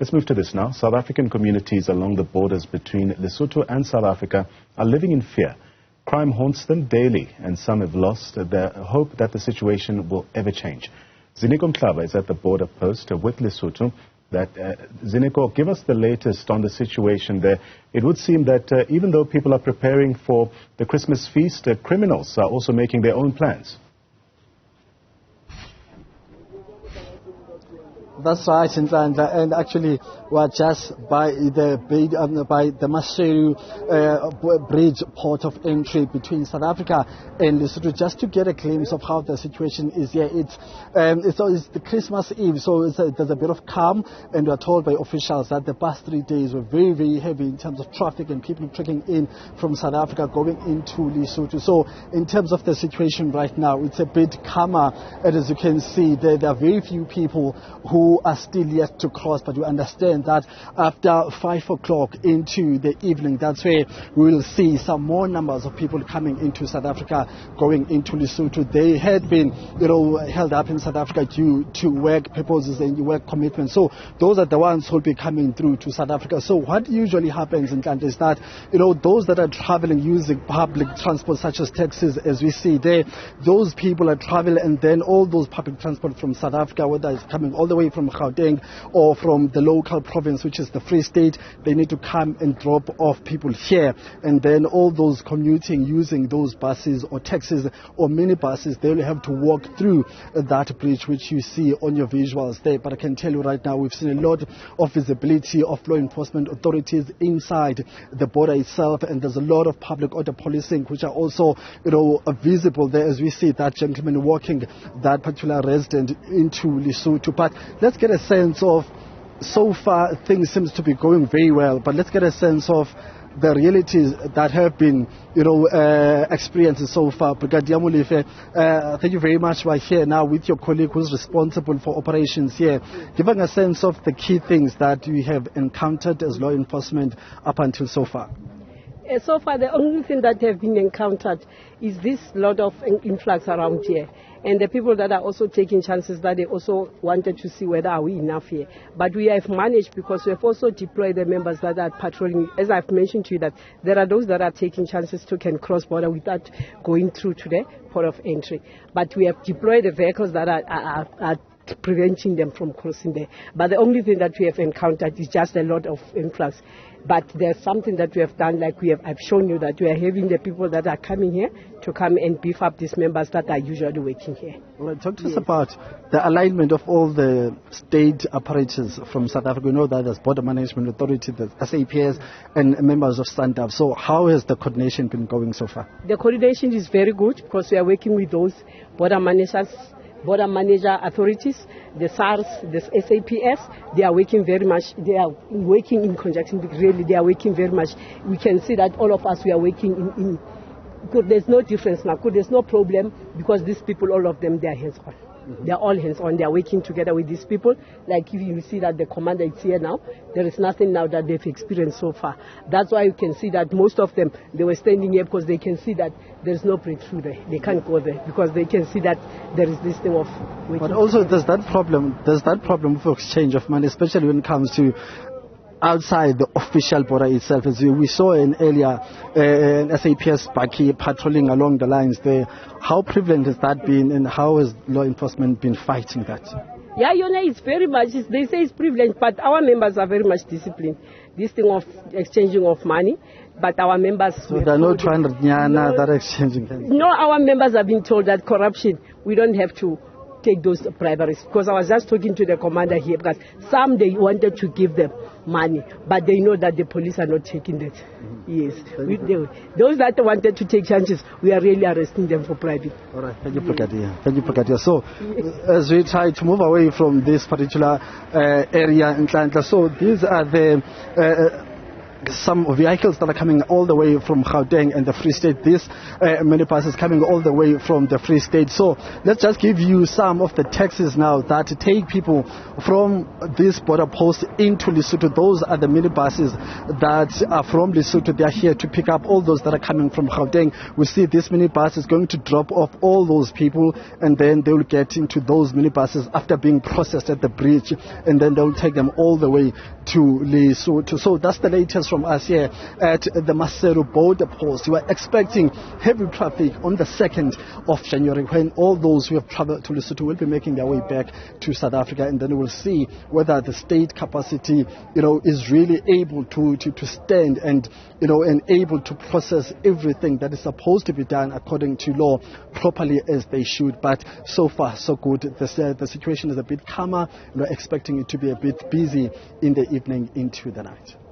Let's move to this now. South African communities along the borders between Lesotho and South Africa are living in fear. Crime haunts them daily, and some have lost their hope that the situation will ever change. Ziniko Mhlaba is at the border post with Lesotho. Ziniko, give us the latest on the situation there. It would seem that even though people are preparing for the Christmas feast, criminals are also making their own plans. That's right, Nzandla, and actually we're just by the Masheru bridge port of entry between South Africa and Lesotho, just to get a glimpse of how the situation is here. It's the Christmas Eve, so there's a bit of calm, and we're told by officials that the past 3 days were very, very heavy in terms of traffic and people trekking in from South Africa going into Lesotho. So in terms of the situation right now, it's a bit calmer, and as you can see, there are very few people who are still yet to cross, but we understand that after 5 o'clock into the evening, that's where we will see some more numbers of people coming into South Africa, going into Lesotho. They had been, held up in South Africa due to work purposes and work commitments. So those are the ones who will be coming through to South Africa. So what usually happens in Kante is that, those that are traveling using public transport such as taxis, as we see there, those people are traveling, and then all those public transport from South Africa, whether it's coming all the way from Gauteng or from the local province, which is the Free State, they need to come and drop off people here. And then all those commuting using those buses or taxis or minibuses, they will have to walk through that bridge, which you see on your visuals there. But I can tell you right now, we've seen a lot of visibility of law enforcement authorities inside the border itself, and there's a lot of public order policing, which are also, visible there as we see that gentleman walking that particular resident into Lesotho. But let's get a sense of, so far things seems to be going very well, but let's get a sense of the realities that have been, experienced so far. Brigadier Molefe, thank you very much. We're here now with your colleague who's responsible for operations here. Giving a sense of the key things that you have encountered as law enforcement up until so far. So far, the only thing that have been encountered is this lot of influx around here. And the people that are also taking chances, that they also wanted to see whether are we enough here. But we have managed, because we have also deployed the members that are patrolling. As I've mentioned to you, that there are those that are taking chances to can cross border without going through to the port of entry. But we have deployed the vehicles that are preventing them from crossing there. But the only thing that we have encountered is just a lot of influx. But there's something that we have done, like I've shown you, that we are having the people that are coming here to come and beef up these members that are usually working here. Well, talk to us about the alignment of all the state apparatus from South Africa. We know that there's Border Management Authority, there's SAPS, and members of stand-up. So how has the coordination been going so far? The coordination is very good, because we are working with those border managers, border manager authorities, the SARS, the SAPS. They are working very much. They are working in conjunction. Really, they are working very much. We can see that all of us, we are working in good. There's no difference now. Good, there's no problem, because these people, all of them, they are hands-on. They are all hands-on. They are working together with these people. Like if you see that the commander is here now, there is nothing now that they've experienced so far. That's why you can see that most of them, they were standing here because they can see that there's no breakthrough there. They can't go there because they can see that there is this thing of waiting. But also there's that problem with exchange of money, especially when it comes to outside the official border itself. As we saw in earlier, an SAPS Baki patrolling along the lines there. How prevalent has that been, and how has law enforcement been fighting that? Yeah, it's very much, they say it's prevalent, but our members are very much disciplined. This thing of exchanging of money, but our members... So there are no 200 nyana that are exchanging? No, our members have been told that corruption, we don't have to take those briberies, because I was just talking to the commander here, because some they wanted to give them money, but they know that the police are not taking that. Yes, those that wanted to take chances, we are really arresting them for bribing. All right, thank you, Brigadier. Thank you, Brigadier. So, as we try to move away from this particular area in Tlantla, so these are the some vehicles that are coming all the way from Gauteng and the Free State. This minibus is coming all the way from the Free State. So let's just give you some of the taxis now that take people from this border post into Lesotho. Those are the minibuses that are from Lesotho. They are here to pick up all those that are coming from Gauteng. We see this minibus is going to drop off all those people, and then they will get into those minibuses after being processed at the bridge, and then they will take them all the way to Lesotho. So that's the latest from us here at the Maseru border post. We are expecting heavy traffic on the 2nd of January when all those who have traveled to Lesotho will be making their way back to South Africa, and then we will see whether the state capacity, is really able to stand and, and able to process everything that is supposed to be done according to law properly as they should. But so far, so good. The situation is a bit calmer. We're expecting it to be a bit busy in the evening into the night.